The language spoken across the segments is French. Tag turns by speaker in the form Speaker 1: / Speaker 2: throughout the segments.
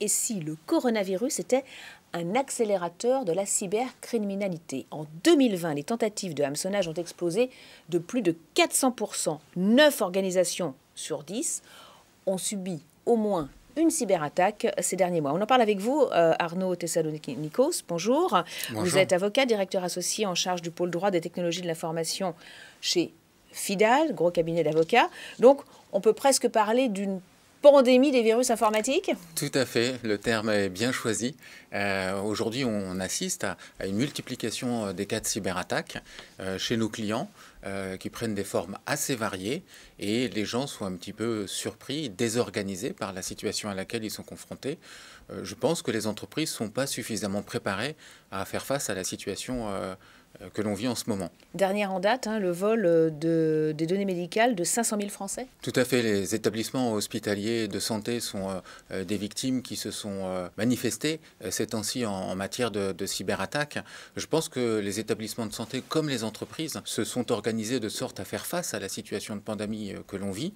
Speaker 1: Et si le coronavirus était un accélérateur de la cybercriminalité? En 2020, les tentatives de hameçonnage ont explosé de plus de 400%. 9 organisations sur 10 ont subi au moins une cyberattaque ces derniers mois. On en parle avec vous, Arnaud Thessalonikos. Bonjour.
Speaker 2: Bonjour.
Speaker 1: Vous êtes avocat, directeur associé en charge du pôle droit des technologies de l'information chez FIDAL, gros cabinet d'avocats. Donc, on peut presque parler d'une pandémie des virus informatiques?
Speaker 2: Tout à fait, le terme est bien choisi. Aujourd'hui, on assiste à une multiplication des cas de cyberattaques chez nos clients qui prennent des formes assez variées et les gens sont un petit peu surpris, désorganisés par la situation à laquelle ils sont confrontés. Je pense que les entreprises ne sont pas suffisamment préparées à faire face à la situation que l'on vit en ce moment.
Speaker 1: Dernière en date, le vol des données médicales de 500 000 Français.
Speaker 2: Tout à fait, les établissements hospitaliers de santé sont des victimes qui se sont manifestées ces temps-ci en matière de cyberattaques. Je pense que les établissements de santé comme les entreprises se sont organisés de sorte à faire face à la situation de pandémie que l'on vit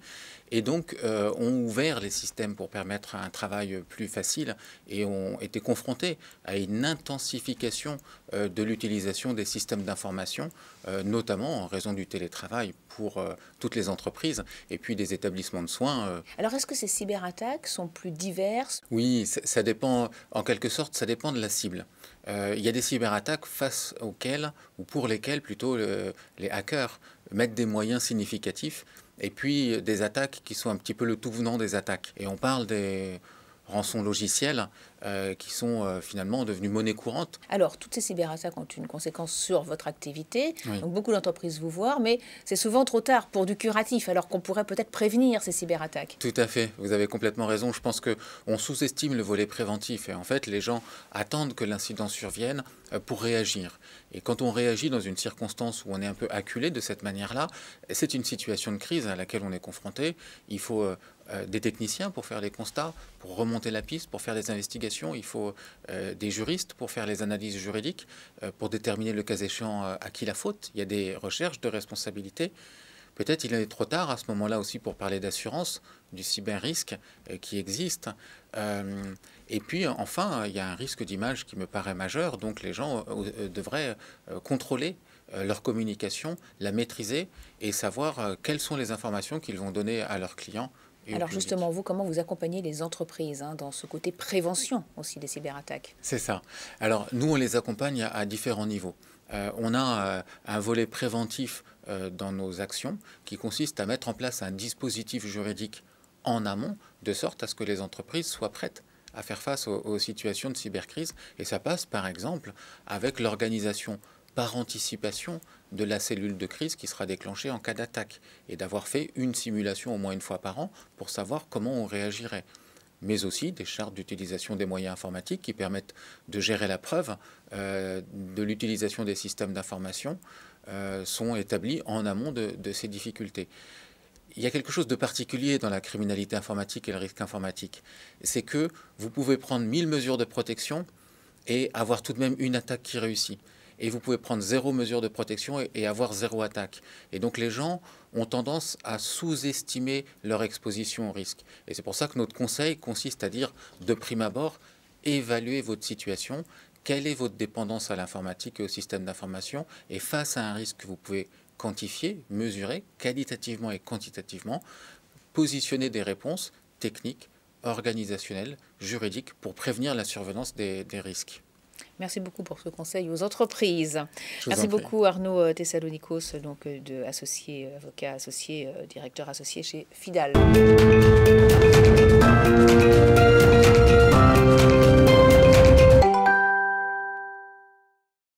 Speaker 2: et donc ont ouvert les systèmes pour permettre un travail plus facile et ont été confrontés à une intensification de l'utilisation des systèmes d'information, notamment en raison du télétravail pour toutes les entreprises et puis des établissements de soins.
Speaker 1: Alors, est-ce que ces cyberattaques sont plus diverses?
Speaker 2: Oui, ça dépend, en quelque sorte, ça dépend de la cible. Il y a des cyberattaques face auxquelles, ou pour lesquelles plutôt, les hackers mettent des moyens significatifs, et puis des attaques qui sont un petit peu le tout venant des attaques. Et on parle des rançons logicielles qui sont finalement devenues monnaie courante.
Speaker 1: Alors, toutes ces cyberattaques ont une conséquence sur votre activité.
Speaker 2: Oui.
Speaker 1: Donc, beaucoup d'entreprises vous voient, mais c'est souvent trop tard pour du curatif, alors qu'on pourrait peut-être prévenir ces cyberattaques.
Speaker 2: Tout à fait, vous avez complètement raison. Je pense qu'on sous-estime le volet préventif. Et en fait, les gens attendent que l'incident survienne pour réagir. Et quand on réagit dans une circonstance où on est un peu acculé de cette manière-là, c'est une situation de crise à laquelle on est confronté. Il faut des techniciens pour faire les constats, pour remonter la piste, pour faire des investigations. Il faut des juristes pour faire les analyses juridiques, pour déterminer le cas échéant à qui la faute. Il y a des recherches de responsabilité. Peut-être il est trop tard à ce moment-là aussi pour parler d'assurance, du cyber-risque qui existe. Et puis enfin, il y a un risque d'image qui me paraît majeur, donc les gens devraient contrôler leur communication, la maîtriser et savoir quelles sont les informations qu'ils vont donner à leurs clients.
Speaker 1: Alors justement, vous, comment vous accompagnez les entreprises dans ce côté prévention aussi des cyberattaques?
Speaker 2: C'est ça. Alors nous, on les accompagne à différents niveaux. On a un volet préventif dans nos actions qui consiste à mettre en place un dispositif juridique en amont de sorte à ce que les entreprises soient prêtes à faire face aux situations de cybercrise. Et ça passe par exemple avec l'organisation par anticipation de la cellule de crise qui sera déclenchée en cas d'attaque et d'avoir fait une simulation au moins une fois par an pour savoir comment on réagirait. Mais aussi des chartes d'utilisation des moyens informatiques qui permettent de gérer la preuve de l'utilisation des systèmes d'information sont établies en amont de ces difficultés. Il y a quelque chose de particulier dans la criminalité informatique et le risque informatique. C'est que vous pouvez prendre 1000 mesures de protection et avoir tout de même une attaque qui réussit. Et vous pouvez prendre 0 mesure de protection et avoir 0 attaque. Et donc les gens ont tendance à sous-estimer leur exposition au risque. Et c'est pour ça que notre conseil consiste à dire, de prime abord, évaluez votre situation, quelle est votre dépendance à l'informatique et au système d'information, et face à un risque que vous pouvez quantifier, mesurer, qualitativement et quantitativement, positionner des réponses techniques, organisationnelles, juridiques, pour prévenir la survenance des risques.
Speaker 1: Merci beaucoup pour ce conseil aux entreprises. Merci beaucoup Arnaud Thessalonikos, donc avocat associé, directeur associé chez FIDAL.